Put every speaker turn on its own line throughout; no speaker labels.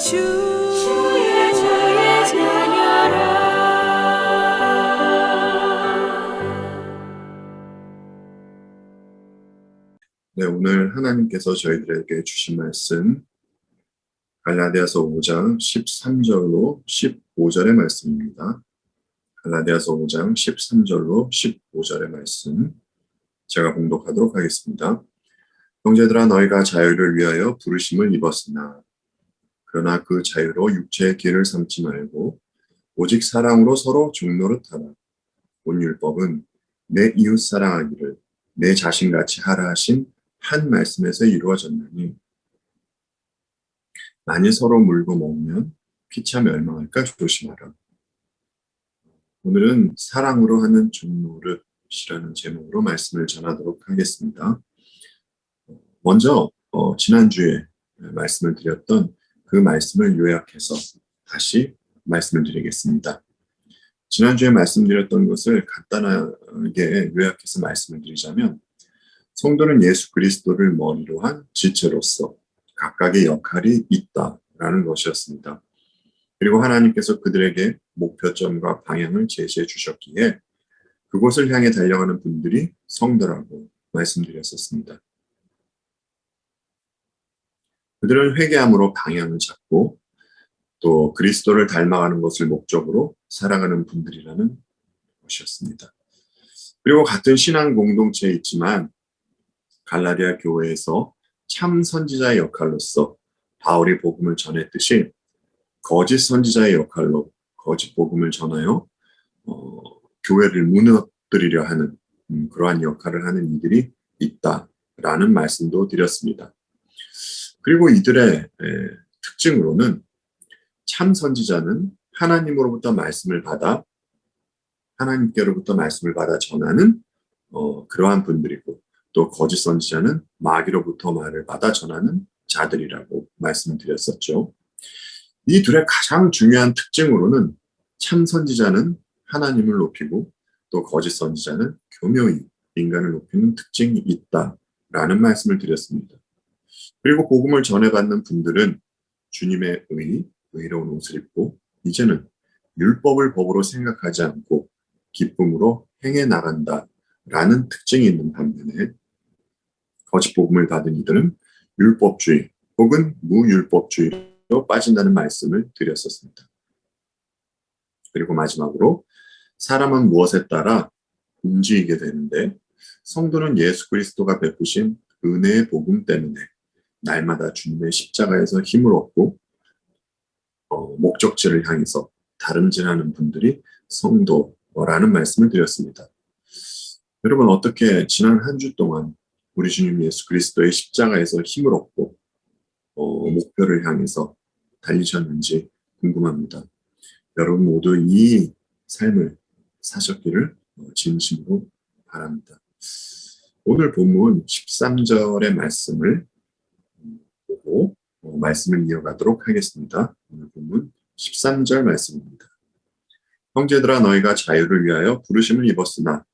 주의 자녀라.
네, 오늘 하나님께서 저희들에게 주신 말씀 갈라디아서 5장 13절로 15절의 말씀입니다. 갈라디아서 5장 13절로 15절의 말씀 제가 봉독하도록 하겠습니다. 형제들아 너희가 자유를 위하여 부르심을 입었으나 그러나 그 자유로 육체의 길을 삼지 말고 오직 사랑으로 서로 종노릇하라. 온 율법은 내 이웃 사랑하기를 내 자신같이 하라 하신 한 말씀에서 이루어졌나니 만일 서로 물고 먹으면 피차 멸망할까 조심하라. 오늘은 사랑으로 하는 종노릇이라는 제목으로 말씀을 전하도록 하겠습니다. 먼저 지난주에 말씀을 드렸던 그 말씀을 요약해서 다시 말씀을 드리겠습니다. 지난주에 말씀드렸던 것을 간단하게 요약해서 말씀을 드리자면 성도는 예수 그리스도를 머리로 한 지체로서 각각의 역할이 있다라는 것이었습니다. 그리고 하나님께서 그들에게 목표점과 방향을 제시해 주셨기에 그곳을 향해 달려가는 분들이 성도라고 말씀드렸었습니다. 그들은 회개함으로 방향을 잡고 또 그리스도를 닮아가는 것을 목적으로 살아가는 분들이라는 것이었습니다. 그리고 같은 신앙 공동체에 있지만 갈라디아 교회에서 참 선지자의 역할로서 바울이 복음을 전했듯이 거짓 선지자의 역할로 거짓 복음을 전하여 교회를 무너뜨리려 하는 그러한 역할을 하는 이들이 있다라는 말씀도 드렸습니다. 그리고 이들의 특징으로는 참 선지자는 하나님께로부터 말씀을 받아 전하는 그러한 분들이고 또 거짓 선지자는 마귀로부터 말을 받아 전하는 자들이라고 말씀을 드렸었죠. 이 둘의 가장 중요한 특징으로는 참 선지자는 하나님을 높이고 또 거짓 선지자는 교묘히 인간을 높이는 특징이 있다라는 말씀을 드렸습니다. 그리고 복음을 전해받는 분들은 주님의 의로운 옷을 입고 이제는 율법을 법으로 생각하지 않고 기쁨으로 행해 나간다라는 특징이 있는 반면에 거짓 복음을 받은 이들은 율법주의 혹은 무율법주의로 빠진다는 말씀을 드렸었습니다. 그리고 마지막으로 사람은 무엇에 따라 움직이게 되는데 성도는 예수 그리스도가 베푸신 은혜의 복음 때문에 날마다 주님의 십자가에서 힘을 얻고 목적지를 향해서 다름질하는 분들이 성도라는 말씀을 드렸습니다. 여러분 어떻게 지난 한 주 동안 우리 주님 예수 그리스도의 십자가에서 힘을 얻고 목표를 향해서 달리셨는지 궁금합니다. 여러분 모두 이 삶을 사셨기를 진심으로 바랍니다. 오늘 본문 13절의 말씀을 보고 말씀을 이어가도록 하겠습니다. 오늘 본문 13절 말씀입니다. 형제들아 너희가 자유를 위하여 부르심을 입었으나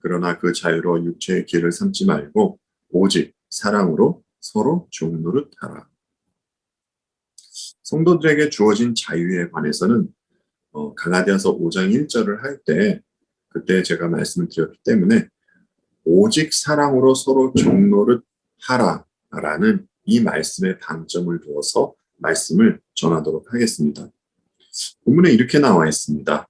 그러나 그 자유로 육체의 길을 삼지 말고 오직 사랑으로 서로 종노릇하라. 성도들에게 주어진 자유에 관해서는 갈라디아서 5장 1절을 할 때 그때 제가 말씀을 드렸기 때문에 오직 사랑으로 서로 종노릇하라 라는 이 말씀에 방점을 두어서 말씀을 전하도록 하겠습니다. 본문에 이렇게 나와 있습니다.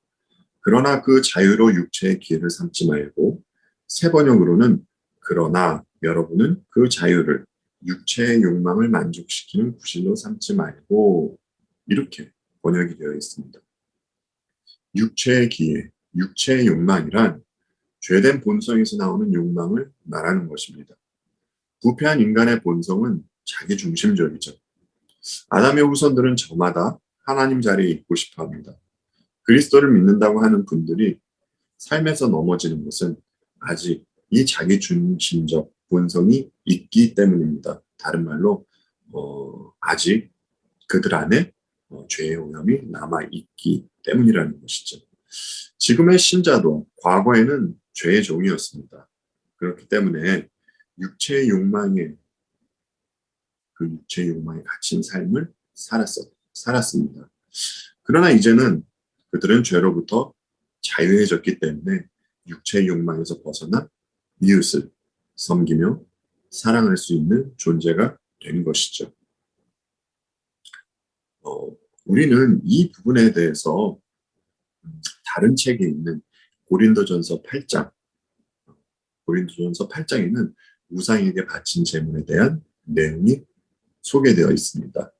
그러나 그 자유로 육체의 기회를 삼지 말고 새 번역으로는 그러나 여러분은 그 자유를 육체의 욕망을 만족시키는 구실로 삼지 말고 이렇게 번역이 되어 있습니다. 육체의 기회, 육체의 욕망이란 죄된 본성에서 나오는 욕망을 말하는 것입니다. 부패한 인간의 본성은 자기중심적이죠. 아담의 후손들은 저마다 하나님 자리에 있고 싶어 합니다. 그리스도를 믿는다고 하는 분들이 삶에서 넘어지는 것은 아직 이 자기중심적 본성이 있기 때문입니다. 다른 말로 아직 그들 안에 죄의 오염이 남아있기 때문이라는 것이죠. 지금의 신자도 과거에는 죄의 종이었습니다. 그렇기 때문에 육체의 욕망에 갇힌 삶을 살았습니다. 그러나 이제는 그들은 죄로부터 자유해졌기 때문에 육체의 욕망에서 벗어나 이웃을 섬기며 사랑할 수 있는 존재가 된 것이죠. 어, 우리는 이 부분에 대해서 다른 책에 있는 고린도전서 8장, 고린도전서 8장에는 우상에게 바친 제물에 대한 내용이 소개되어 있습니다.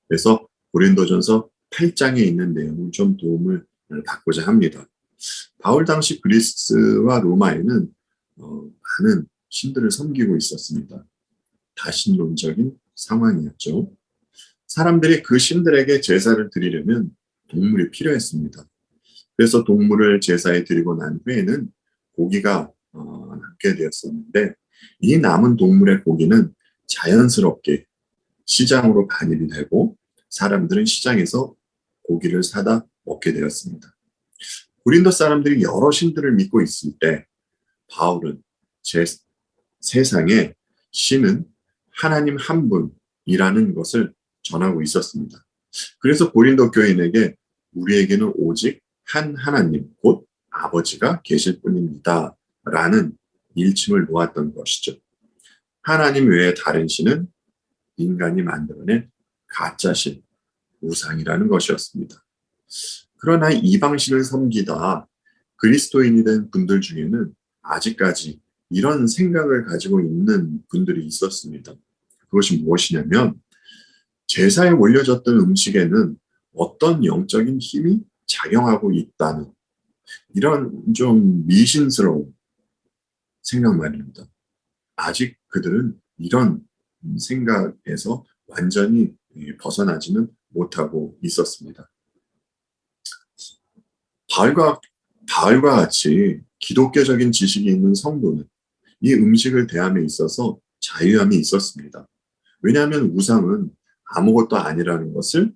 그래서 고린도전서 8장에 있는 내용을 좀 도움을 받고자 합니다. 바울 당시 그리스와 로마에는 많은 신들을 섬기고 있었습니다. 다신론적인 상황이었죠. 사람들이 그 신들에게 제사를 드리려면 동물이 필요했습니다. 그래서 동물을 제사에 드리고 난 후에는 고기가 남게 되었었는데 이 남은 동물의 고기는 자연스럽게 시장으로 반입이 되고 사람들은 시장에서 고기를 사다 먹게 되었습니다. 고린도 사람들이 여러 신들을 믿고 있을 때 바울은 세상에 신은 하나님 한 분이라는 것을 전하고 있었습니다. 그래서 고린도 교인에게 우리에게는 오직 한 하나님, 곧 아버지가 계실 뿐입니다. 라는 일침을 놓았던 것이죠. 하나님 외에 다른 신은 인간이 만들어낸 가짜신, 우상이라는 것이었습니다. 그러나 이방신을 섬기다 그리스도인이 된 분들 중에는 아직까지 이런 생각을 가지고 있는 분들이 있었습니다. 그것이 무엇이냐면 제사에 올려졌던 음식에는 어떤 영적인 힘이 작용하고 있다는 이런 좀 미신스러운 생각 말입니다. 아직 그들은 이런 생각에서 완전히 벗어나지는 못하고 있었습니다. 바울과, 바울과 같이 기독교적인 지식이 있는 성도는 이 음식을 대함에 있어서 자유함이 있었습니다. 왜냐하면 우상은 아무것도 아니라는 것을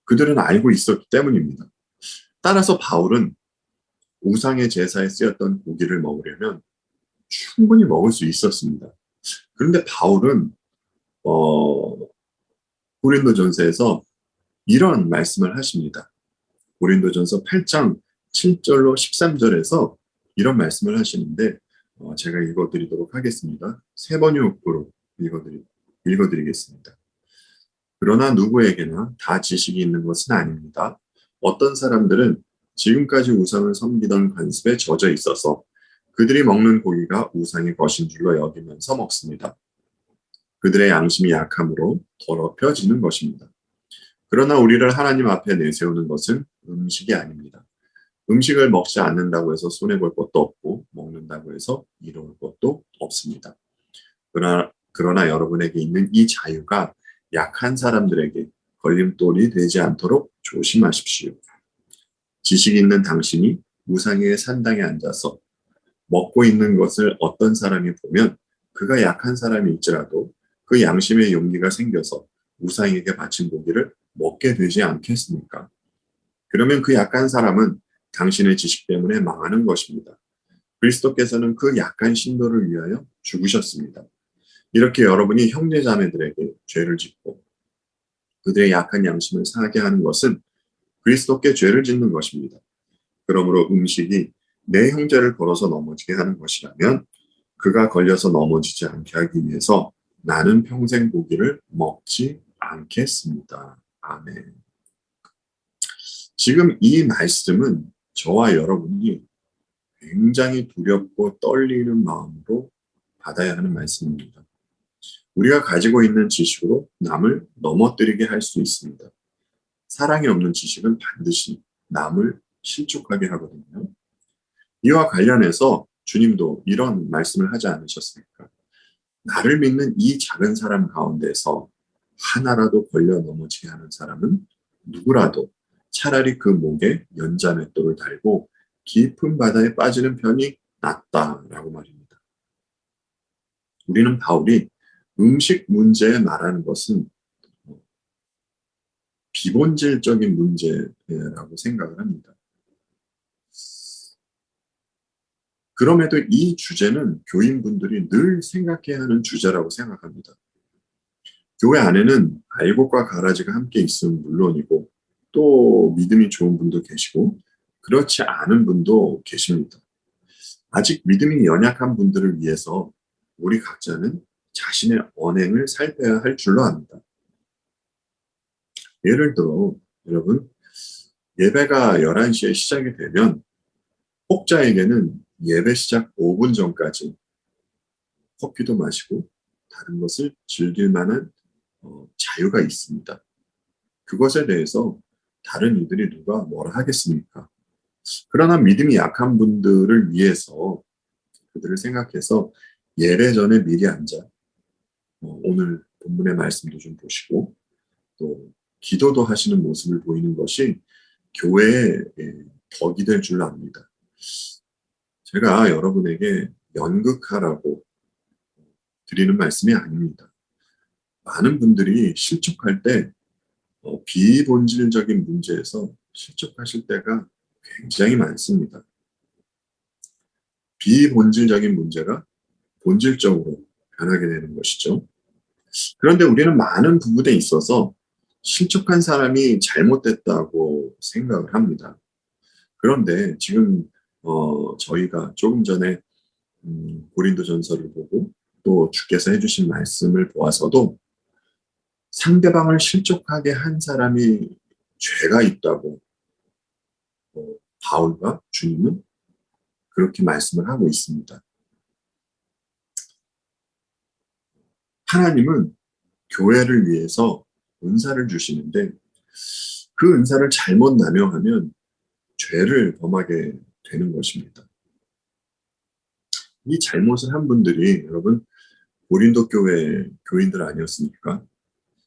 그들은 알고 있었기 때문입니다. 따라서 바울은 우상의 제사에 쓰였던 고기를 먹으려면 충분히 먹을 수 있었습니다. 그런데 바울은 고린도전서에서 이런 말씀을 하십니다. 고린도전서 8장 7절로 13절에서 이런 말씀을 하시는데 제가 읽어드리도록 하겠습니다. 세 번역으로 읽어드리겠습니다. 그러나 누구에게나 다 지식이 있는 것은 아닙니다. 어떤 사람들은 지금까지 우상을 섬기던 관습에 젖어 있어서 그들이 먹는 고기가 우상의 것인 줄로 여기면서 먹습니다. 그들의 양심이 약함으로 더럽혀지는 것입니다. 그러나 우리를 하나님 앞에 내세우는 것은 음식이 아닙니다. 음식을 먹지 않는다고 해서 손해볼 것도 없고 먹는다고 해서 이로울 것도 없습니다. 그러나 여러분에게 있는 이 자유가 약한 사람들에게 걸림돌이 되지 않도록 조심하십시오. 지식 있는 당신이 우상의 산당에 앉아서 먹고 있는 것을 어떤 사람이 보면 그가 약한 사람일지라도 그 양심의 용기가 생겨서 우상에게 바친 고기를 먹게 되지 않겠습니까? 그러면 그 약한 사람은 당신의 지식 때문에 망하는 것입니다. 그리스도께서는 그 약한 신도를 위하여 죽으셨습니다. 이렇게 여러분이 형제자매들에게 죄를 짓고 그들의 약한 양심을 상하게 하는 것은 그리스도께 죄를 짓는 것입니다. 그러므로 음식이 내 형제를 걸어서 넘어지게 하는 것이라면 그가 걸려서 넘어지지 않게 하기 위해서 나는 평생 고기를 먹지 않겠습니다. 아멘. 지금 이 말씀은 저와 여러분이 굉장히 두렵고 떨리는 마음으로 받아야 하는 말씀입니다. 우리가 가지고 있는 지식으로 남을 넘어뜨리게 할 수 있습니다. 사랑이 없는 지식은 반드시 남을 실족하게 하거든요. 이와 관련해서 주님도 이런 말씀을 하지 않으셨습니까? 나를 믿는 이 작은 사람 가운데서 하나라도 걸려 넘어지게 하는 사람은 누구라도 차라리 그 목에 연자맷돌을 달고 깊은 바다에 빠지는 편이 낫다라고 말입니다. 우리는 바울이 음식 문제에 말하는 것은 비본질적인 문제라고 생각을 합니다. 그럼에도 이 주제는 교인분들이 늘 생각해야 하는 주제라고 생각합니다. 교회 안에는 알곡과 가라지가 함께 있으면 물론이고 또 믿음이 좋은 분도 계시고 그렇지 않은 분도 계십니다. 아직 믿음이 연약한 분들을 위해서 우리 각자는 자신의 언행을 살펴야 할 줄로 압니다. 예를 들어 여러분 예배가 11시에 시작이 되면 혹자에게는 예배 시작 5분 전까지 커피도 마시고 다른 것을 즐길 만한 자유가 있습니다. 그것에 대해서 다른 이들이 누가 뭐라 하겠습니까? 그러나 믿음이 약한 분들을 위해서 그들을 생각해서 예배 전에 미리 앉아 오늘 본문의 말씀도 좀 보시고 또 기도도 하시는 모습을 보이는 것이 교회의 덕이 될 줄 압니다. 제가 여러분에게 연극하라고 드리는 말씀이 아닙니다. 많은 분들이 실족할 때 비본질적인 문제에서 실족하실 때가 굉장히 많습니다. 비본질적인 문제가 본질적으로 변하게 되는 것이죠. 그런데 우리는 많은 부분에 있어서 실족한 사람이 잘못됐다고 생각을 합니다. 그런데 지금 저희가 조금 전에 고린도전서를 보고 또 주께서 해주신 말씀을 보아서도 상대방을 실족하게 한 사람이 죄가 있다고 바울과 주님은 그렇게 말씀을 하고 있습니다. 하나님은 교회를 위해서 은사를 주시는데 그 은사를 잘못 남용하면 죄를 범하게 되는 것입니다. 이 잘못을 한 분들이 여러분 고린도 교회 교인들 아니었습니까?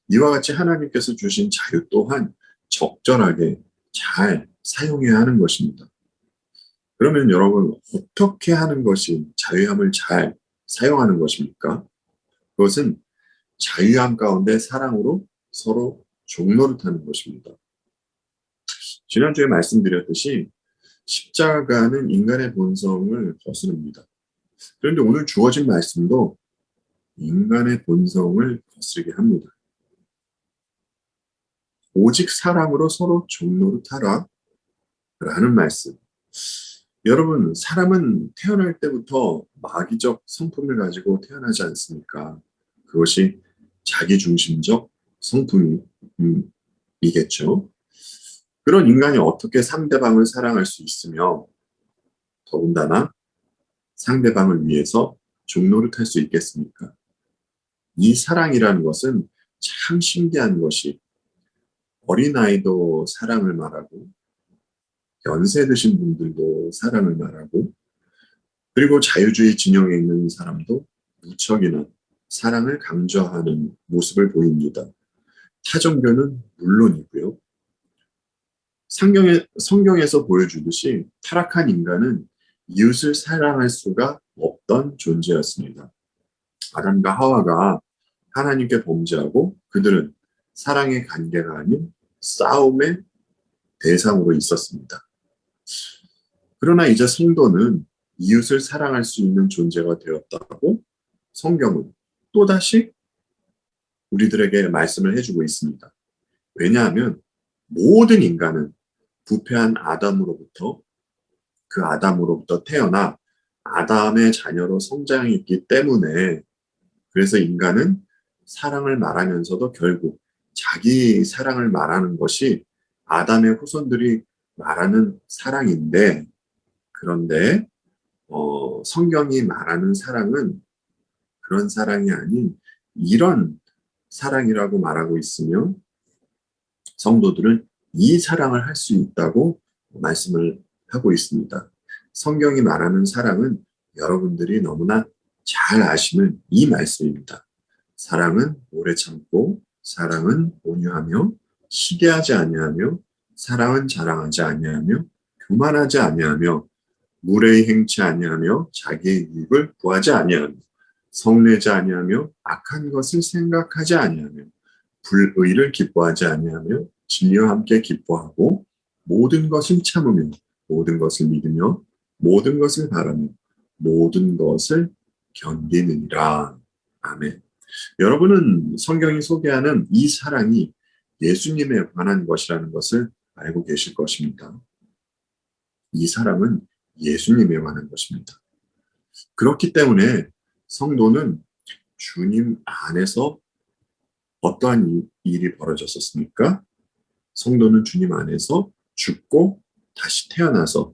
이와 같이 하나님께서 주신 자유 또한 적절하게 잘 사용해야 하는 것입니다. 그러면 여러분 어떻게 하는 것이 자유함을 잘 사용하는 것입니까? 그것은 자유함 가운데 사랑으로 서로 종노릇하는 것입니다. 지난주에 말씀드렸듯이 십자가는 인간의 본성을 거스릅니다. 그런데 오늘 주어진 말씀도 인간의 본성을 거스르게 합니다. 오직 사랑으로 서로 종노릇하라 라는 말씀. 여러분 사람은 태어날 때부터 마귀적 성품을 가지고 태어나지 않습니까? 그것이 자기중심적 성품이겠죠. 그런 인간이 어떻게 상대방을 사랑할 수 있으며 더군다나 상대방을 위해서 종노릇할 수 있겠습니까? 이 사랑이라는 것은 참 신기한 것이 어린아이도 사랑을 말하고 연세 드신 분들도 사랑을 말하고 그리고 자유주의 진영에 있는 사람도 무척이나 사랑을 강조하는 모습을 보입니다. 타종교는 물론이고요. 성경에서 보여주듯이 타락한 인간은 이웃을 사랑할 수가 없던 존재였습니다. 아담과 하와가 하나님께 범죄하고 그들은 사랑의 관계가 아닌 싸움의 대상으로 있었습니다. 그러나 이제 성도는 이웃을 사랑할 수 있는 존재가 되었다고 성경은 또다시 우리들에게 말씀을 해주고 있습니다. 왜냐하면 모든 인간은 부패한 아담으로부터 그 아담으로부터 태어나 아담의 자녀로 성장했기 때문에 그래서 인간은 사랑을 말하면서도 결국 자기 사랑을 말하는 것이 아담의 후손들이 말하는 사랑인데 그런데 성경이 말하는 사랑은 그런 사랑이 아닌 이런 사랑이라고 말하고 있으며 성도들은 이 사랑을 할 수 있다고 말씀을 하고 있습니다. 성경이 말하는 사랑은 여러분들이 너무나 잘 아시는 이 말씀입니다. 사랑은 오래 참고 사랑은 온유하며 시기하지 아니하며 사랑은 자랑하지 아니하며 교만하지 아니하며 무례히 행치 아니하며 자기의 유익을 구하지 아니하며 성내지 아니하며 악한 것을 생각하지 아니하며 불의를 기뻐하지 아니하며 진리와 함께 기뻐하고 모든 것을 참으며 모든 것을 믿으며 모든 것을 바라며 모든 것을 견디느니라. 아멘. 여러분은 성경이 소개하는 이 사랑이 예수님에 관한 것이라는 것을 알고 계실 것입니다. 이 사랑은 예수님에 관한 것입니다. 그렇기 때문에 성도는 주님 안에서 어떠한 일이 벌어졌었습니까? 성도는 주님 안에서 죽고 다시 태어나서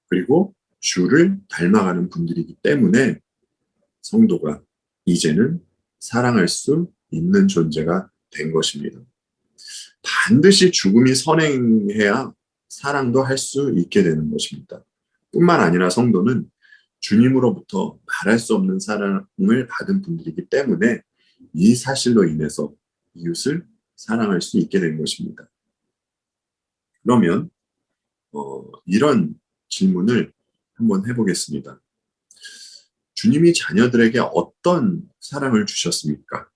그리고 주를 닮아가는 분들이기 때문에 성도가 이제는 사랑할 수 있는 존재가 된 것입니다. 반드시 죽음이 선행해야 사랑도 할 수 있게 되는 것입니다. 뿐만 아니라 성도는 주님으로부터 말할 수 없는 사랑을 받은 분들이기 때문에 이 사실로 인해서 이웃을 사랑할 수 있게 된 것입니다. 그러면 이런 질문을 한번 해보겠습니다. 주님이 자녀들에게 어떤 사랑을 주셨습니까?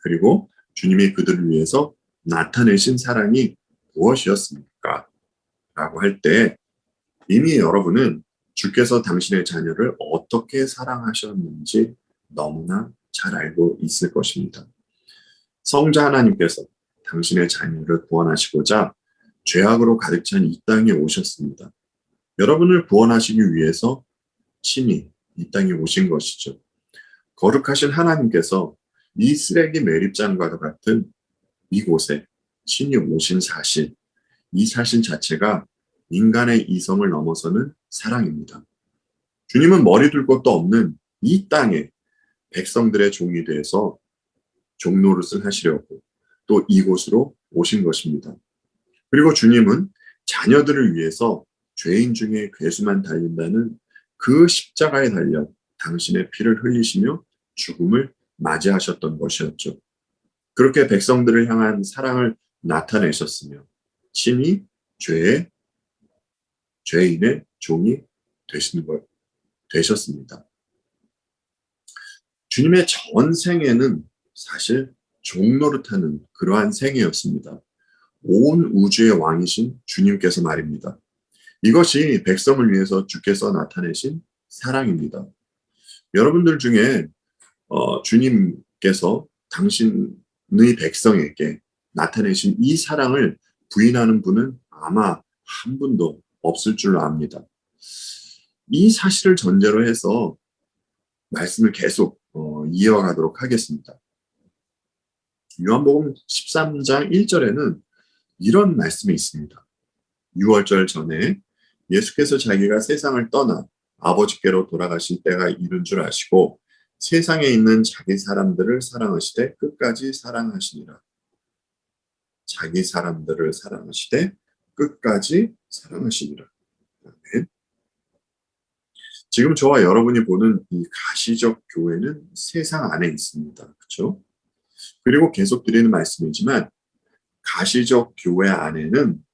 그리고 주님이 그들을 위해서 나타내신 사랑이 무엇이었습니까? 라고 할 때 이미 여러분은 주께서 당신의 자녀를 어떻게 사랑하셨는지 너무나 잘 알고 있을 것입니다. 성자 하나님께서 당신의 자녀를 구원하시고자 죄악으로 가득 찬 이 땅에 오셨습니다. 여러분을 구원하시기 위해서 친히 이 땅에 오신 것이죠. 거룩하신 하나님께서 이 쓰레기 매립장과도 같은 이곳에 친히 오신 사실, 이 사실 자체가 인간의 이성을 넘어서는 사랑입니다. 주님은 머리 둘 곳도 없는 이 땅에 백성들의 종이 돼서 종노릇을 하시려고 또 이곳으로 오신 것입니다. 그리고 주님은 자녀들을 위해서 죄인 중에 괴수만 달린다는 그 십자가에 달려 당신의 피를 흘리시며 죽음을 맞이하셨던 것이었죠. 그렇게 백성들을 향한 사랑을 나타내셨으며 친히 죄인의 종이 되셨습니다. 주님의 전 생애는 사실 종노릇하는 그러한 생애였습니다. 온 우주의 왕이신 주님께서 말입니다. 이것이 백성을 위해서 주께서 나타내신 사랑입니다. 여러분들 중에 주님께서 당신의 백성에게 나타내신 이 사랑을 부인하는 분은 아마 한 분도 없을 줄로 압니다. 이 사실을 전제로 해서 말씀을 계속 이어가도록 하겠습니다. 요한복음 13장 1절에는 이런 말씀이 있습니다. 유월절 전에 예수께서 자기가 세상을 떠나 아버지께로 돌아가실 때가 이른 줄 아시고 세상에 있는 자기 사람들을 사랑하시되 끝까지 사랑하시니라. 자기 사람들을 사랑하시되 끝까지 사랑하시니라. 아멘. 지금 저와 여러분이 보는 이 가시적 교회는 세상 안에 있습니다. 그렇죠? 그리고 계속 드리는 말씀이지만 가시적 교회 안에는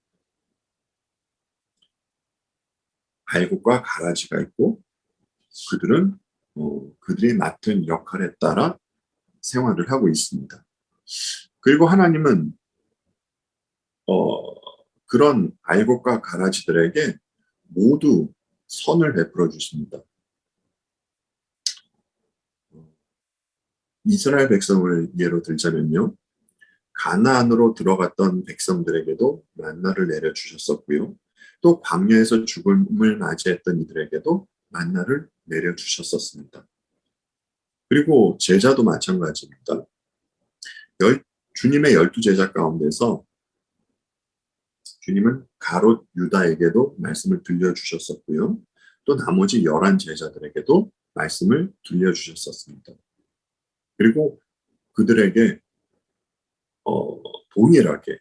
발굽과 가라지가 있고 그들은 그들이 맡은 역할에 따라 생활을 하고 있습니다. 그리고 하나님은 그런 알곡과 가라지들에게 모두 선을 베풀어 주십니다. 이스라엘 백성을 예로 들자면요. 가나안으로 들어갔던 백성들에게도 만나를 내려주셨었고요. 또 광야에서 죽음을 맞이했던 이들에게도 만나를 내려주셨었습니다. 그리고 제자도 마찬가지입니다. 주님의 12제자 가운데서 주님은 가롯 유다에게도 말씀을 들려주셨었고요. 또 나머지 11제자들에게도 말씀을 들려주셨었습니다. 그리고 그들에게 동일하게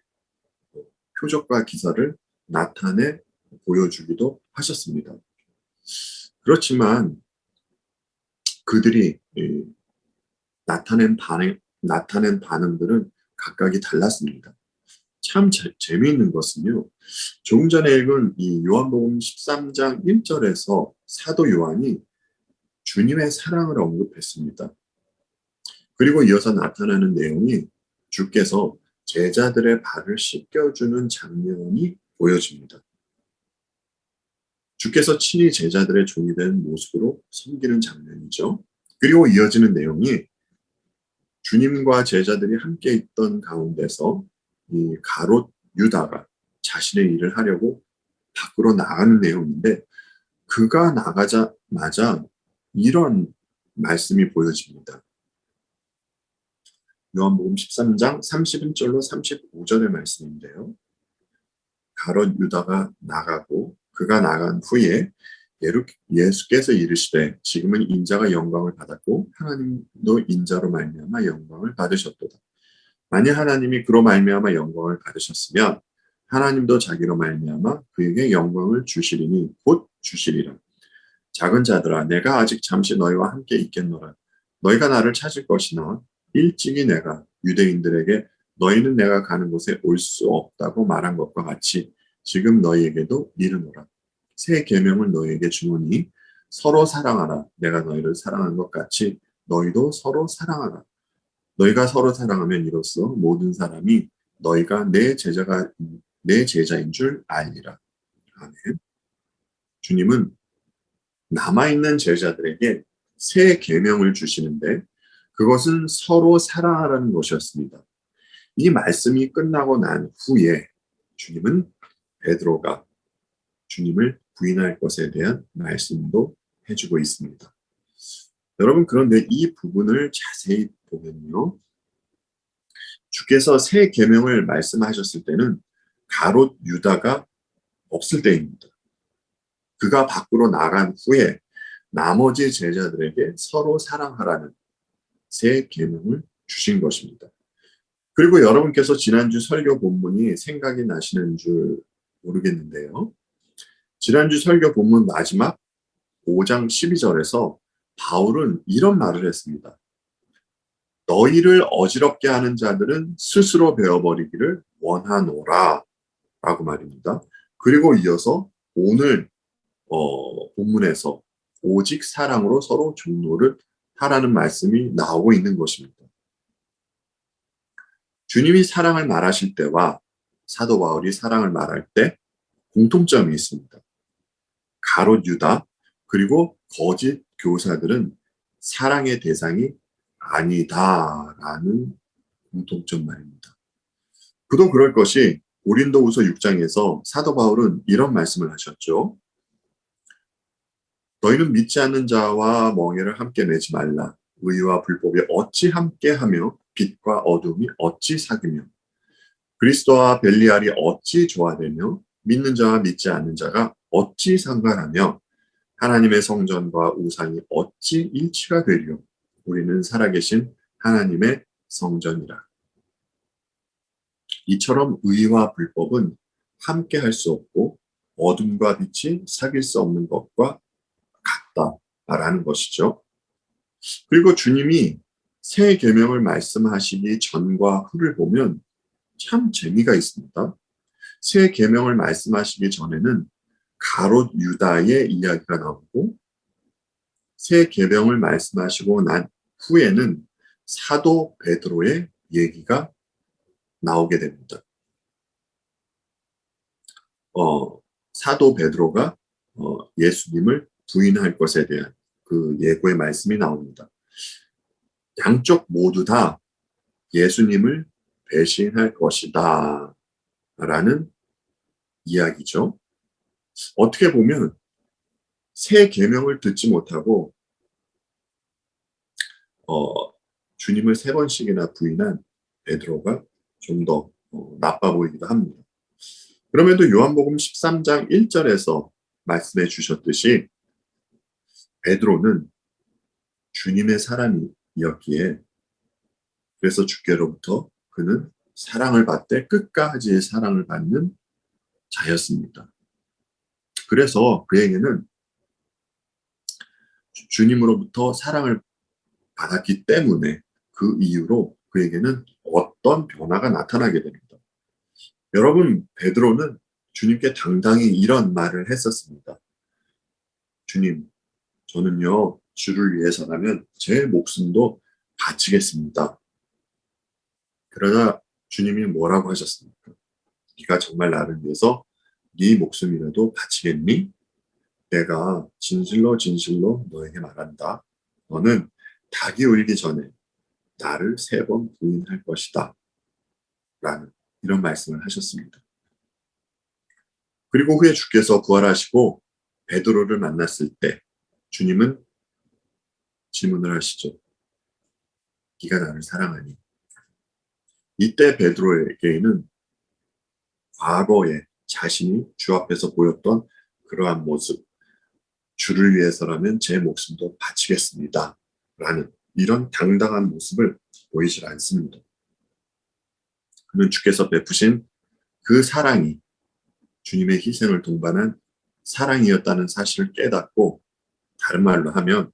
표적과 기사를 나타내 보여주기도 하셨습니다. 그렇지만 그들이 나타낸 반응들은 각각이 달랐습니다. 참 재미있는 것은요. 조금 전에 읽은 이 요한복음 13장 1절에서 사도 요한이 주님의 사랑을 언급했습니다. 그리고 이어서 나타나는 내용이 주께서 제자들의 발을 씻겨주는 장면이 보여집니다. 주께서 친히 제자들의 종이 된 모습으로 섬기는 장면이죠. 그리고 이어지는 내용이 주님과 제자들이 함께 있던 가운데서 이 가롯 유다가 자신의 일을 하려고 밖으로 나가는 내용인데 그가 나가자마자 이런 말씀이 보여집니다. 요한복음 13장 31절로 35절의 말씀인데요. 가롯 유다가 나가고 그가 나간 후에 예수께서 이르시되 지금은 인자가 영광을 받았고 하나님도 인자로 말미암아 영광을 받으셨도다. 만일 하나님이 그로 말미암아 영광을 받으셨으면 하나님도 자기로 말미암아 그에게 영광을 주시리니 곧 주시리라. 작은 자들아 내가 아직 잠시 너희와 함께 있겠노라. 너희가 나를 찾을 것이나 일찍이 내가 유대인들에게 너희는 내가 가는 곳에 올 수 없다고 말한 것과 같이 지금 너희에게도 이르노라. 새 계명을 너희에게 주노니 서로 사랑하라. 내가 너희를 사랑한 것 같이 너희도 서로 사랑하라. 너희가 서로 사랑하면 이로써 모든 사람이 너희가 내 제자인 줄 알리라. 아멘. 주님은 남아있는 제자들에게 새 계명을 주시는데 그것은 서로 사랑하라는 것이었습니다. 이 말씀이 끝나고 난 후에 주님은 베드로가 주님을 부인할 것에 대한 말씀도 해주고 있습니다. 여러분 그런데 이 부분을 자세히 보면요. 주께서 새 계명을 말씀하셨을 때는 가롯 유다가 없을 때입니다. 그가 밖으로 나간 후에 나머지 제자들에게 서로 사랑하라는 새 계명을 주신 것입니다. 그리고 여러분께서 지난주 설교 본문이 생각이 나시는 줄 모르겠는데요. 지난주 설교 본문 마지막 5장 12절에서 바울은 이런 말을 했습니다. 너희를 어지럽게 하는 자들은 스스로 베어버리기를 원하노라 라고 말입니다. 그리고 이어서 오늘 본문에서 오직 사랑으로 서로 종로를 하라는 말씀이 나오고 있는 것입니다. 주님이 사랑을 말하실 때와 사도 바울이 사랑을 말할 때 공통점이 있습니다. 가롯 유다 그리고 거짓 교사들은 사랑의 대상이 아니다라는 공통점 말입니다. 그도 그럴 것이 고린도후서 6장에서 사도 바울은 이런 말씀을 하셨죠. 너희는 믿지 않는 자와 멍에를 함께 내지 말라. 의와 불법이 어찌 함께하며 빛과 어둠이 어찌 사귀며 그리스도와 벨리알이 어찌 조화되며 믿는 자와 믿지 않는 자가 어찌 상관하며 하나님의 성전과 우상이 어찌 일치가 되리요. 우리는 살아계신 하나님의 성전이라. 이처럼 의와 불법은 함께 할 수 없고 어둠과 빛이 사귈 수 없는 것과 같다라는 것이죠. 그리고 주님이 새 계명을 말씀하시기 전과 후를 보면 참 재미가 있습니다. 새 계명을 말씀하시기 전에는 가롯 유다의 이야기가 나오고 새 계명을 말씀하시고 난 후에는 사도 베드로의 얘기가 나오게 됩니다. 사도 베드로가 예수님을 부인할 것에 대한 그 예고의 말씀이 나옵니다. 양쪽 모두 다 예수님을 배신할 것이다 라는 이야기죠. 어떻게 보면 새 계명을 듣지 못하고 주님을 3번씩이나 부인한 베드로가 좀 더 나빠 보이기도 합니다. 그럼에도 요한복음 13장 1절에서 말씀해 주셨듯이 베드로는 주님의 사람이었기에 그래서 주께로부터 그는 사랑을 받되 끝까지 사랑을 받는 자였습니다. 그래서 그에게는 주님으로부터 사랑을 받았기 때문에 그 이유로 그에게는 어떤 변화가 나타나게 됩니다. 여러분, 베드로는 주님께 당당히 이런 말을 했었습니다. 주님, 저는요, 주를 위해서라면 제 목숨도 바치겠습니다. 그러나 주님이 뭐라고 하셨습니까? 네가 정말 나를 위해서 네 목숨이라도 바치겠니? 내가 진실로 진실로 너에게 말한다. 너는 닭이 울기 전에 나를 3번 부인할 것이다. 라는 이런 말씀을 하셨습니다. 그리고 후에 주께서 부활하시고 베드로를 만났을 때 주님은 질문을 하시죠. 네가 나를 사랑하니? 이때 베드로에게는 과거에 자신이 주 앞에서 보였던 그러한 모습, 주를 위해서라면 제 목숨도 바치겠습니다. 라는 이런 당당한 모습을 보이질 않습니다. 그는 주께서 베푸신 그 사랑이 주님의 희생을 동반한 사랑이었다는 사실을 깨닫고, 다른 말로 하면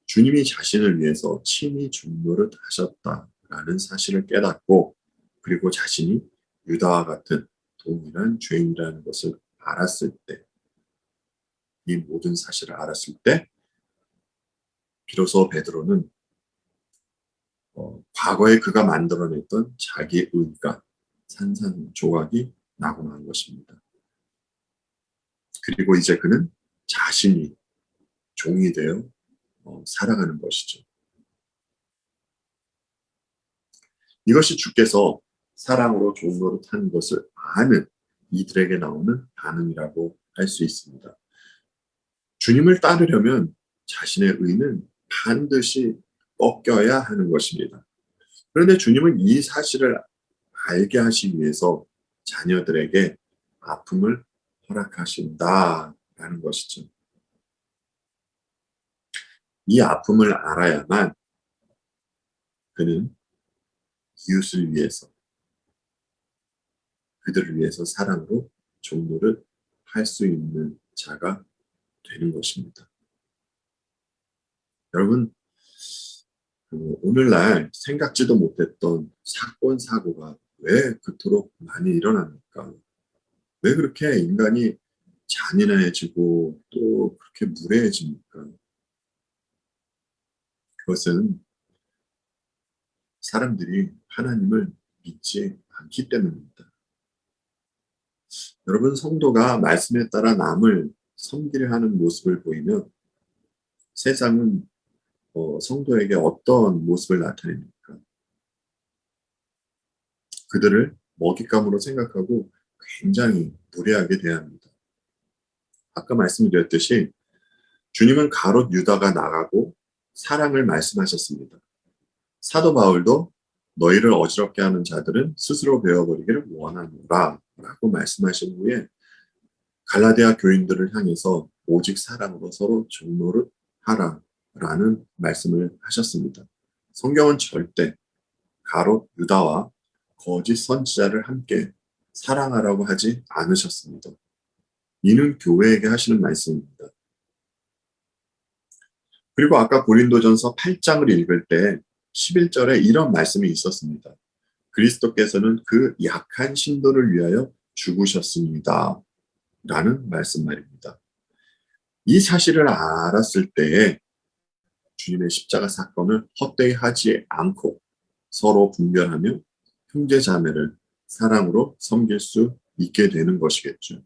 주님이 자신을 위해서 친히 중노를 하셨다라는 사실을 깨닫고, 그리고 자신이 유다와 같은 동일한 죄인이라는 것을 알았을 때, 이 모든 사실을 알았을 때 비로소 베드로는 과거에 그가 만들어냈던 자기 의가 산산조각이 나고 만 것입니다. 그리고 이제 그는 자신이 종이 되어 살아가는 것이죠. 이것이 주께서 사랑으로 종 노릇한 것을 아는 이들에게 나오는 반응이라고 할 수 있습니다. 주님을 따르려면 자신의 의는 반드시 꺾여야 하는 것입니다. 그런데 주님은 이 사실을 알게 하시기 위해서 자녀들에게 아픔을 허락하신다라는 것이죠. 이 아픔을 알아야만 그는 이웃을 위해서, 그들을 위해서 사랑으로 종노를 할 수 있는 자가 되는 것입니다. 여러분, 오늘날 생각지도 못했던 사건, 사고가 왜 그토록 많이 일어납니까? 왜 그렇게 인간이 잔인해지고 또 그렇게 무례해집니까? 그것은 사람들이 하나님을 믿지 않기 때문입니다. 여러분, 성도가 말씀에 따라 남을 섬기려 하는 모습을 보이면 세상은 성도에게 어떤 모습을 나타냅니까? 그들을 먹잇감으로 생각하고 굉장히 무례하게 대합니다. 아까 말씀드렸듯이 주님은 가롯 유다가 나가고 사랑을 말씀하셨습니다. 사도 바울도 너희를 어지럽게 하는 자들은 스스로 베어버리기를 원하노라 라고 말씀하신 후에 갈라디아 교인들을 향해서 오직 사랑으로 서로 종노릇 하라 라는 말씀을 하셨습니다. 성경은 절대 가롯 유다와 거짓 선지자를 함께 사랑하라고 하지 않으셨습니다. 이는 교회에게 하시는 말씀입니다. 그리고 아까 고린도전서 8장을 읽을 때 11절에 이런 말씀이 있었습니다. 그리스도께서는 그 약한 신도를 위하여 죽으셨습니다. 라는 말씀 말입니다. 이 사실을 알았을 때에 주님의 십자가 사건을 헛되이 하지 않고 서로 분별하며 형제 자매를 사랑으로 섬길 수 있게 되는 것이겠죠.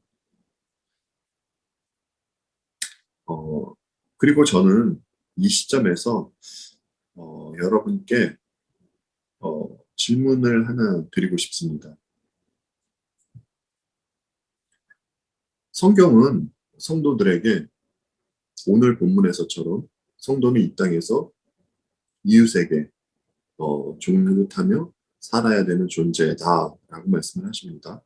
그리고 저는 이 시점에서 여러분께 질문을 하나 드리고 싶습니다. 성경은 성도들에게 오늘 본문에서처럼 성도는 이 땅에서 이웃에게 종노릇하며 살아야 되는 존재다라고 말씀을 하십니다.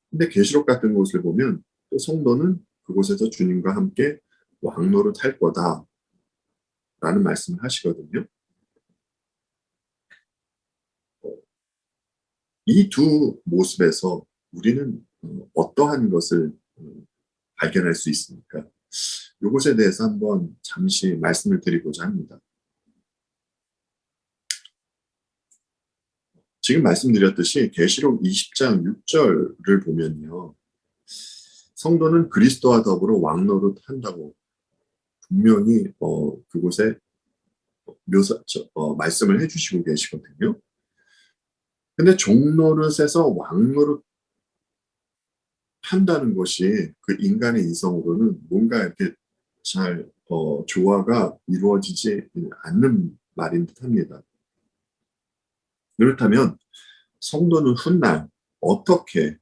근데 계시록 같은 곳을 보면 또 성도는 그곳에서 주님과 함께 왕노릇할 거다라는 말씀을 하시거든요. 이 두 모습에서 우리는 어떠한 것을 발견할 수 있습니까? 이것에 대해서 한번 잠시 말씀을 드리고자 합니다. 지금 말씀드렸듯이 계시록 20장 6절을 보면요. 성도는 그리스도와 더불어 왕노릇 한다고 분명히 그곳에 말씀을 해주시고 계시거든요. 근데 종노릇에서 왕노릇 한다는 것이 그 인간의 이성으로는 뭔가 이렇게 잘 조화가 이루어지지 않는 말인 듯합니다. 그렇다면 성도는 훗날 어떻게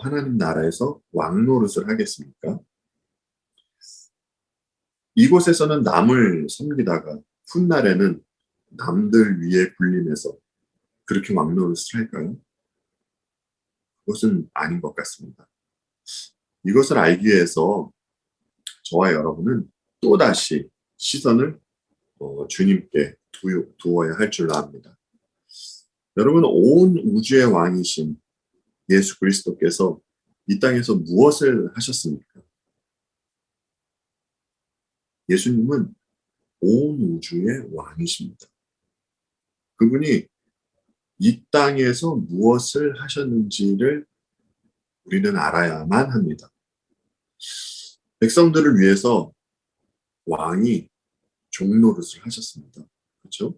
하나님 나라에서 왕노릇을 하겠습니까? 이곳에서는 남을 섬기다가 훗날에는 남들 위에 군림해서 그렇게 왕노릇을 할까요? 그것은 아닌 것 같습니다. 이것을 알기 위해서 저와 여러분은 또다시 시선을 주님께 두어야 할 줄로 압니다. 여러분, 온 우주의 왕이신 예수 그리스도께서 이 땅에서 무엇을 하셨습니까? 예수님은 온 우주의 왕이십니다. 그분이 이 땅에서 무엇을 하셨는지를 우리는 알아야만 합니다. 백성들을 위해서 왕이 종노릇을 하셨습니다. 그렇죠?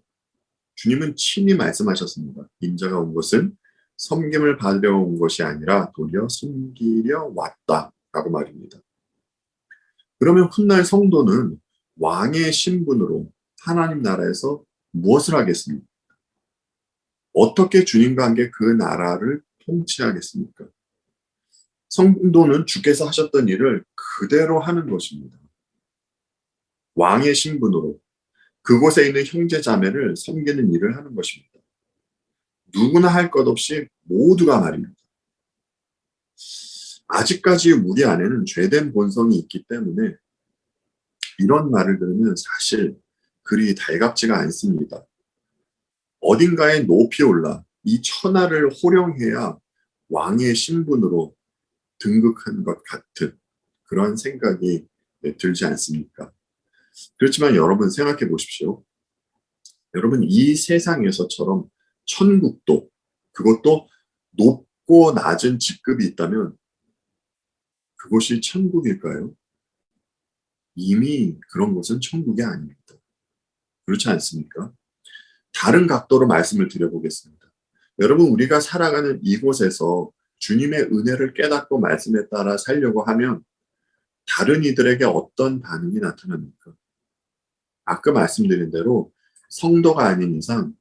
주님은 친히 말씀하셨습니다. 인자가 온 것은 섬김을 받으려 온 것이 아니라 도리어 섬기려 왔다라고 말입니다. 그러면 훗날 성도는 왕의 신분으로 하나님 나라에서 무엇을 하겠습니까? 어떻게 주님과 함께 그 나라를 통치하겠습니까? 성도는 주께서 하셨던 일을 그대로 하는 것입니다. 왕의 신분으로 그곳에 있는 형제 자매를 섬기는 일을 하는 것입니다. 누구나 할 것 없이 모두가 말입니다. 아직까지 우리 안에는 죄된 본성이 있기 때문에 이런 말을 들으면 사실 그리 달갑지가 않습니다. 어딘가에 높이 올라 이 천하를 호령해야 왕의 신분으로 등극한 것 같은 그런 생각이 들지 않습니까? 그렇지만 여러분 생각해 보십시오. 여러분 이 세상에서처럼 천국도 그것도 높고 낮은 직급이 있다면 그것이 천국일까요? 이미 그런 것은 천국이 아닙니다. 그렇지 않습니까? 다른 각도로 말씀을 드려보겠습니다. 여러분 우리가 살아가는 이곳에서 주님의 은혜를 깨닫고 말씀에 따라 살려고 하면 다른 이들에게 어떤 반응이 나타납니까? 아까 말씀드린 대로 성도가 아닌 이상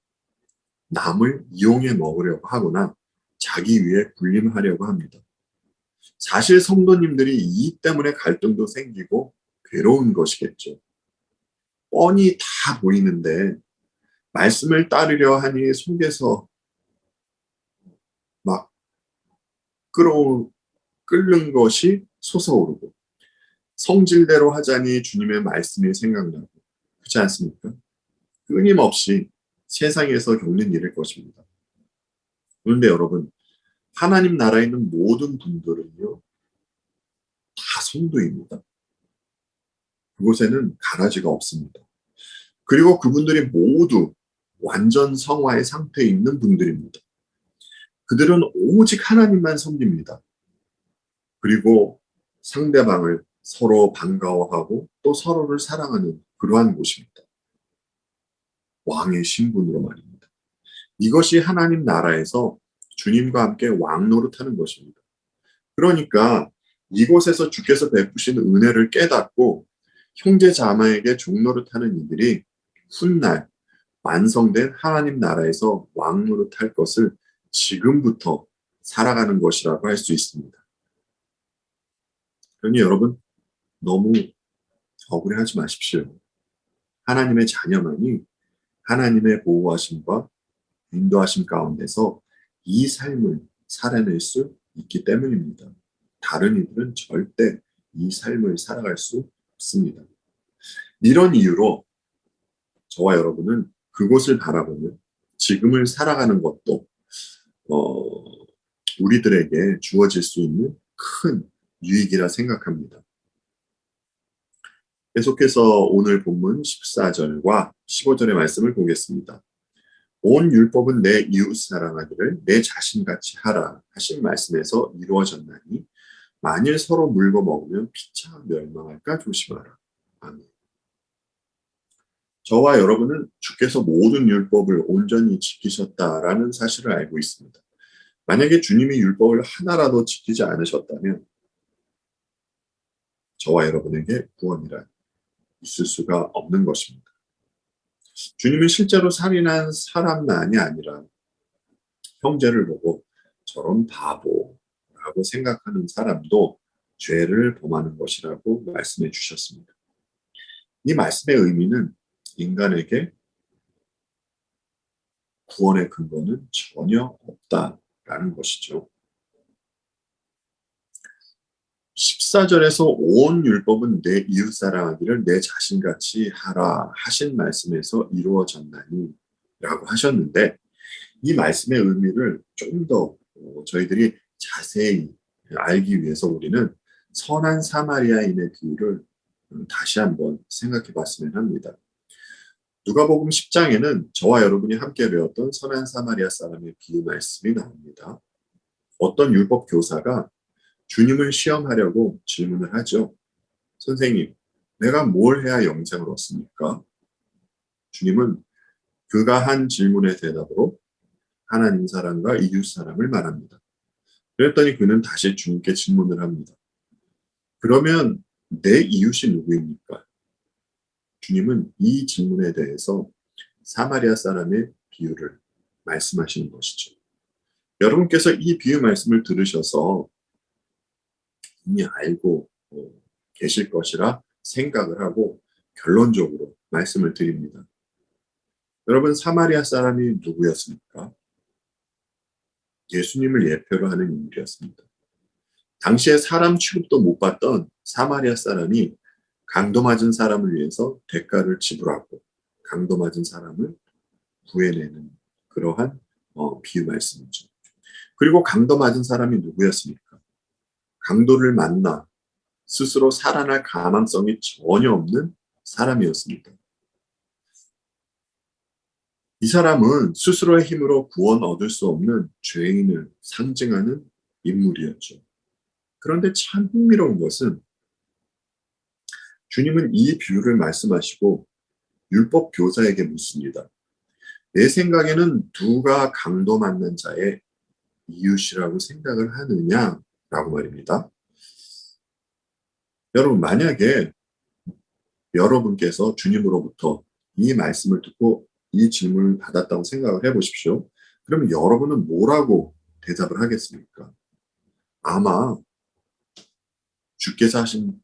남을 이용해 먹으려고 하거나 자기 위에 군림하려고 합니다. 사실 성도님들이 이 때문에 갈등도 생기고 괴로운 것이겠죠. 뻔히 다 보이는데 말씀을 따르려 하니 속에서 막 끓는 것이 솟아오르고 성질대로 하자니 주님의 말씀이 생각나고 그렇지 않습니까? 끊임없이 세상에서 겪는 일일 것입니다. 그런데 여러분 하나님 나라에 있는 모든 분들은요 다 성도입니다. 그곳에는 가라지가 없습니다. 그리고 그분들이 모두 완전 성화의 상태에 있는 분들입니다. 그들은 오직 하나님만 섬깁니다. 그리고 상대방을 서로 반가워하고 또 서로를 사랑하는 그러한 곳입니다. 왕의 신분으로 말입니다. 이것이 하나님 나라에서 주님과 함께 왕노릇하는 것입니다. 그러니까 이곳에서 주께서 베푸신 은혜를 깨닫고 형제 자매에게 종노릇하는 이들이 훗날 완성된 하나님 나라에서 왕노릇할 것을 지금부터 살아가는 것이라고 할 수 있습니다. 그러니 여러분 너무 억울해하지 마십시오. 하나님의 자녀만이 하나님의 보호하심과 인도하심 가운데서 이 삶을 살아낼 수 있기 때문입니다. 다른 이들은 절대 이 삶을 살아갈 수 없습니다. 이런 이유로 저와 여러분은 그곳을 바라보며 지금을 살아가는 것도 우리들에게 주어질 수 있는 큰 유익이라 생각합니다. 계속해서 오늘 본문 14절과 15절의 말씀을 보겠습니다. 온 율법은 내 이웃 사랑하기를 내 자신같이 하라 하신 말씀에서 이루어졌나니 만일 서로 물고 먹으면 피차 멸망할까 조심하라. 아멘. 저와 여러분은 주께서 모든 율법을 온전히 지키셨다라는 사실을 알고 있습니다. 만약에 주님이 율법을 하나라도 지키지 않으셨다면 저와 여러분에게 구원이란 있을 수가 없는 것입니다. 주님은 실제로 살인한 사람만이 아니라 형제를 보고 저런 바보라고 생각하는 사람도 죄를 범하는 것이라고 말씀해 주셨습니다. 이 말씀의 의미는 인간에게 구원의 근거는 전혀 없다라는 것이죠. 14절에서 온 율법은 내 이웃 사랑하기를 내 자신같이 하라 하신 말씀에서 이루어졌나니 라고 하셨는데, 이 말씀의 의미를 좀 더 저희들이 자세히 알기 위해서 우리는 선한 사마리아인의 비유를 다시 한번 생각해 봤으면 합니다. 누가복음 10장에는 저와 여러분이 함께 배웠던 선한 사마리아 사람의 비유 말씀이 나옵니다. 어떤 율법 교사가 주님을 시험하려고 질문을 하죠. 선생님, 내가 뭘 해야 영생을 얻습니까? 주님은 그가 한 질문의 대답으로 하나님 사랑과 이웃 사랑을 말합니다. 그랬더니 그는 다시 주님께 질문을 합니다. 그러면 내 이웃이 누구입니까? 주님은 이 질문에 대해서 사마리아 사람의 비유를 말씀하시는 것이죠. 여러분께서 이 비유 말씀을 들으셔서 이미 알고 계실 것이라 생각을 하고 결론적으로 말씀을 드립니다. 여러분, 사마리아 사람이 누구였습니까? 예수님을 예표로 하는 인물이었습니다. 당시에 사람 취급도 못 받던 사마리아 사람이 강도 맞은 사람을 위해서 대가를 지불하고 강도 맞은 사람을 구해내는 그러한 비유 말씀이죠. 그리고 강도 맞은 사람이 누구였습니까? 강도를 만나 스스로 살아날 가망성이 전혀 없는 사람이었습니다. 이 사람은 스스로의 힘으로 구원 얻을 수 없는 죄인을 상징하는 인물이었죠. 그런데 참 흥미로운 것은 주님은 이 비유를 말씀하시고 율법 교사에게 묻습니다. 내 생각에는 누가 강도 맞는 자의 이웃이라고 생각을 하느냐라고 말입니다. 여러분, 만약에 여러분께서 주님으로부터 이 말씀을 듣고 이 질문을 받았다고 생각을 해보십시오. 그러면 여러분은 뭐라고 대답을 하겠습니까? 아마 주께서 하신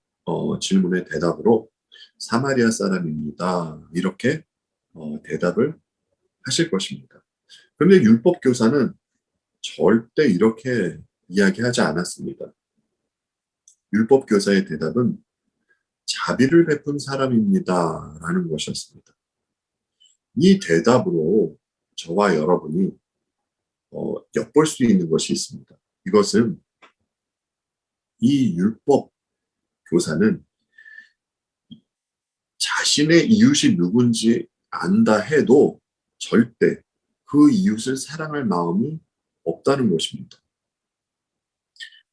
질문의 대답으로 사마리아 사람입니다. 이렇게 대답을 하실 것입니다. 그런데 율법 교사는 절대 이렇게 이야기하지 않았습니다. 율법 교사의 대답은 자비를 베푼 사람입니다. 라는 것이었습니다. 이 대답으로 저와 여러분이 엿볼 수 있는 것이 있습니다. 이것은 이 율법 교사는 자신의 이웃이 누군지 안다 해도 절대 그 이웃을 사랑할 마음이 없다는 것입니다.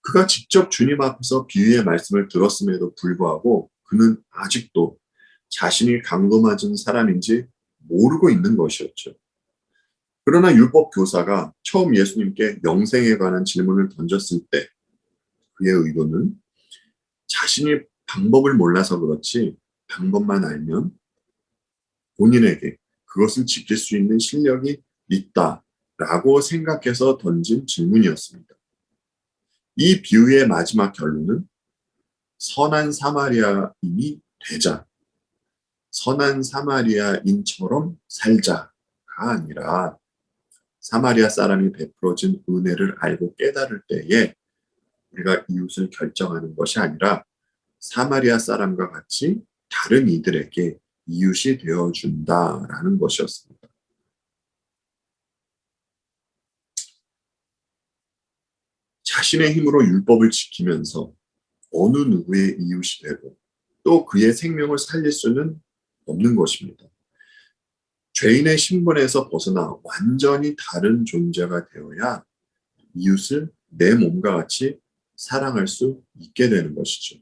그가 직접 주님 앞에서 비유의 말씀을 들었음에도 불구하고 그는 아직도 자신이 강도 맞은 사람인지 모르고 있는 것이었죠. 그러나 율법 교사가 처음 예수님께 영생에 관한 질문을 던졌을 때 그의 의도는 자신이 방법을 몰라서 그렇지 방법만 알면 본인에게 그것을 지킬 수 있는 실력이 있다라고 생각해서 던진 질문이었습니다. 이 비유의 마지막 결론은 선한 사마리아인이 되자, 선한 사마리아인처럼 살자가 아니라 사마리아 사람이 베풀어진 은혜를 알고 깨달을 때에 우리가 이웃을 결정하는 것이 아니라 사마리아 사람과 같이 다른 이들에게 이웃이 되어준다라는 것이었습니다. 자신의 힘으로 율법을 지키면서 어느 누구의 이웃이 되고 또 그의 생명을 살릴 수는 없는 것입니다. 죄인의 신분에서 벗어나 완전히 다른 존재가 되어야 이웃을 내 몸과 같이 사랑할 수 있게 되는 것이죠.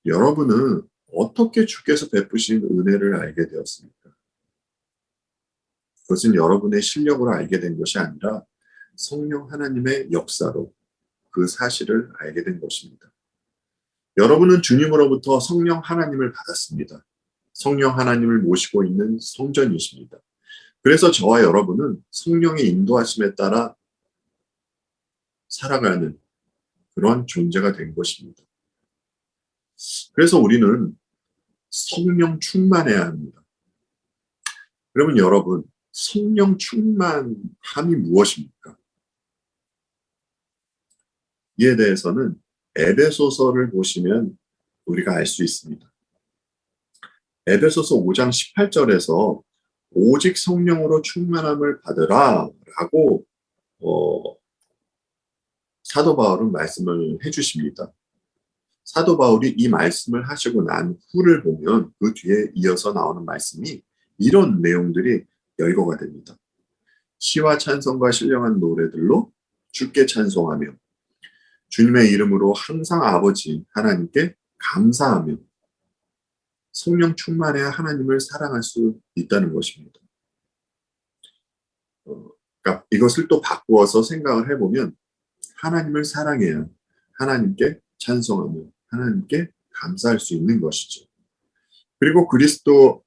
여러분은 어떻게 주께서 베푸신 은혜를 알게 되었습니까? 그것은 여러분의 실력으로 알게 된 것이 아니라 성령 하나님의 역사로 그 사실을 알게 된 것입니다. 여러분은 주님으로부터 성령 하나님을 받았습니다. 성령 하나님을 모시고 있는 성전이십니다. 그래서 저와 여러분은 성령의 인도하심에 따라 살아가는 그런 존재가 된 것입니다. 그래서 우리는 성령 충만해야 합니다. 그러면 여러분, 성령 충만함이 무엇입니까? 이에 대해서는 에베소서를 보시면 우리가 알 수 있습니다. 에베소서 5장 18절에서 오직 성령으로 충만함을 받으라 라고 사도 바울은 말씀을 해주십니다. 사도 바울이 이 말씀을 하시고 난 후를 보면 그 뒤에 이어서 나오는 말씀이 이런 내용들이 열거가 됩니다. 시와 찬송과 신령한 노래들로 주께 찬송하며 주님의 이름으로 항상 아버지 하나님께 감사하며 성령 충만해야 하나님을 사랑할 수 있다는 것입니다. 그러니까 이것을 또 바꾸어서 생각을 해보면 하나님을 사랑해야 하나님께 찬송하며 하나님께 감사할 수 있는 것이죠. 그리고 그리스도를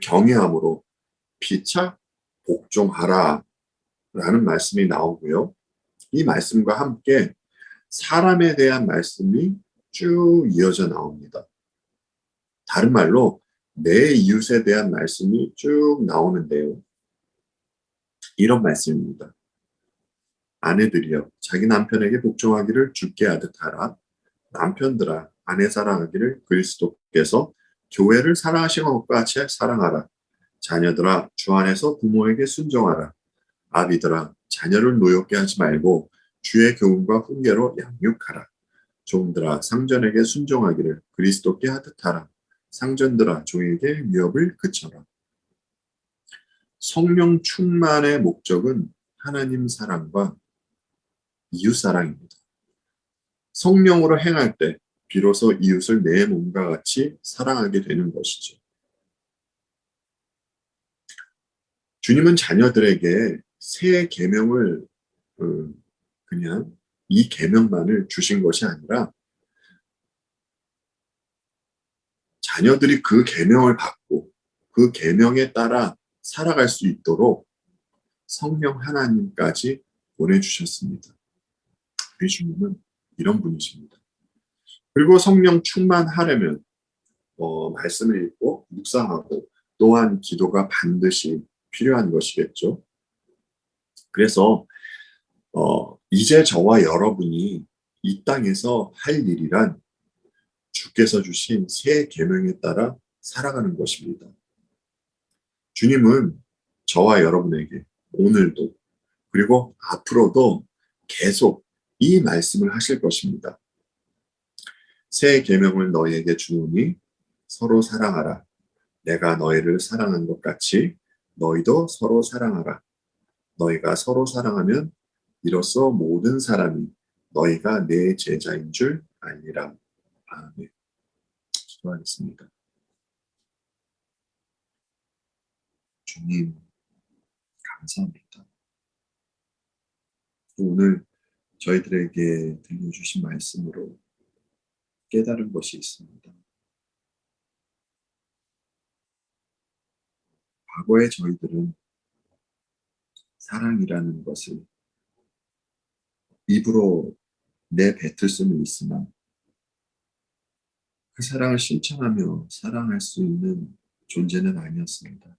경외함으로 피차 복종하라 라는 말씀이 나오고요. 이 말씀과 함께 사람에 대한 말씀이 쭉 이어져 나옵니다. 다른 말로 내 이웃에 대한 말씀이 쭉 나오는데요. 이런 말씀입니다. 아내들이여 자기 남편에게 복종하기를 주께 하듯 하라. 남편들아 아내 사랑하기를 그리스도께서 교회를 사랑하신 것과 같이 사랑하라. 자녀들아 주 안에서 부모에게 순종하라. 아비들아 자녀를 노엽게 하지 말고 주의 교훈과 훈계로 양육하라. 종들아 상전에게 순종하기를 그리스도께 하듯 하라. 상전들아 종에게 위협을 그쳐라. 성령 충만의 목적은 하나님 사랑과 이웃 사랑입니다. 성령으로 행할 때 비로소 이웃을 내 몸과 같이 사랑하게 되는 것이죠. 주님은 자녀들에게 새 계명을 그냥 이 계명만을 주신 것이 아니라 자녀들이 그 계명을 받고 그 계명에 따라 살아갈 수 있도록 성령 하나님까지 보내주셨습니다. 우리 주님은 이런 분이십니다. 그리고 성령 충만하려면 말씀을 읽고 묵상하고 또한 기도가 반드시 필요한 것이겠죠. 그래서 이제 저와 여러분이 이 땅에서 할 일이란 주께서 주신 새 계명에 따라 살아가는 것입니다. 주님은 저와 여러분에게 오늘도 그리고 앞으로도 계속 이 말씀을 하실 것입니다. 새 계명을 너희에게 주노니 서로 사랑하라. 내가 너희를 사랑한 것 같이 너희도 서로 사랑하라. 너희가 서로 사랑하면 이로써 모든 사람이 너희가 내 제자인 줄 알리라. 아멘. 기도하겠습니다. 주님, 감사합니다. 오늘 저희들에게 들려주신 말씀으로 깨달은 것이 있습니다. 과거에 저희들은 사랑이라는 것을 입으로 내뱉을 수는 있으나 그 사랑을 실천하며 사랑할 수 있는 존재는 아니었습니다.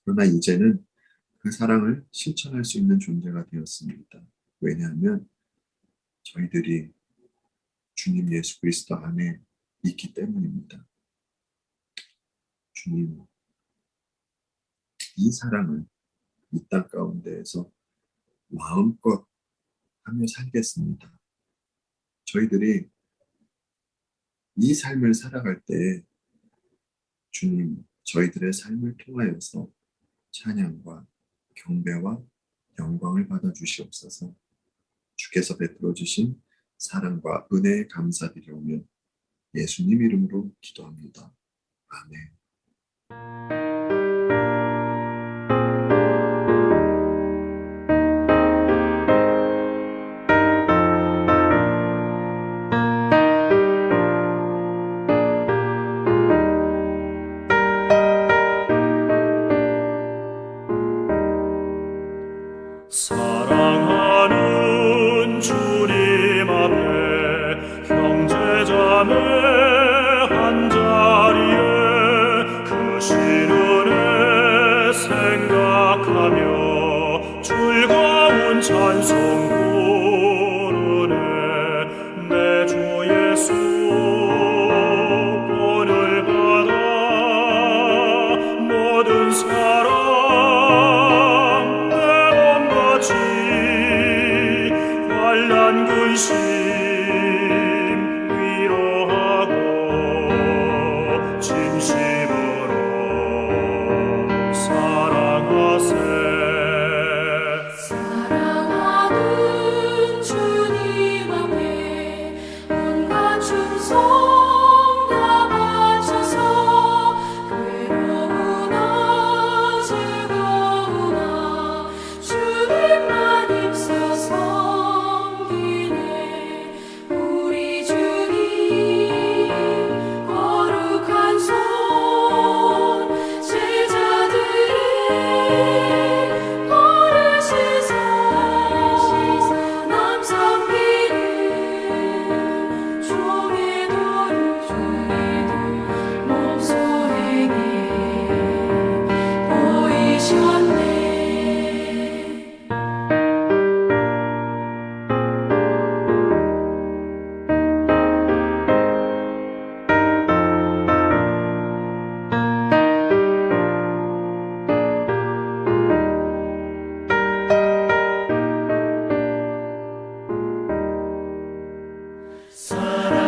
그러나 이제는 그 사랑을 실천할 수 있는 존재가 되었습니다. 왜냐하면 저희들이 주님 예수 그리스도 안에 있기 때문입니다. 주님, 이 사랑을 이 땅 가운데에서 마음껏 하며 살겠습니다. 저희들이 이 삶을 살아갈 때 주님, 저희들의 삶을 통하여서 찬양과 경배와 영광을 받아 주시옵소서. 주께서 베풀어 주신 사랑과 은혜에 감사드리오며 예수님 이름으로 기도합니다. 아멘.
찬송 부르네 내 주 예수 오늘 받아 모든 사랑 내 몸같이 환난 근심 위로하고 진심으로 사랑하세
사랑하는 주님 앞에 온갖 충성 다 바쳐서 괴로우나 즐거우나 주님만 입서 섬기네 우리 주님 거룩한 손 제자들의 어르시사 남 섬기는 종의 도를 몸소에게 보이셨네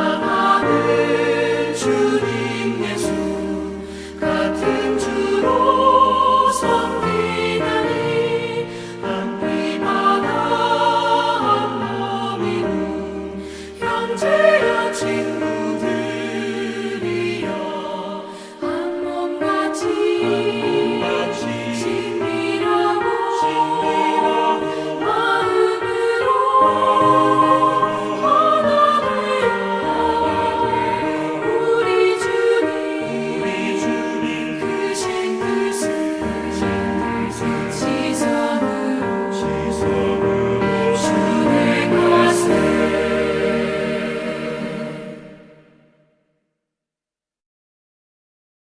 사랑하는 주님 예수 같은 주로 섬기나니 한 피마다 한 몸이루 형제여 친구들이여 한 몸같이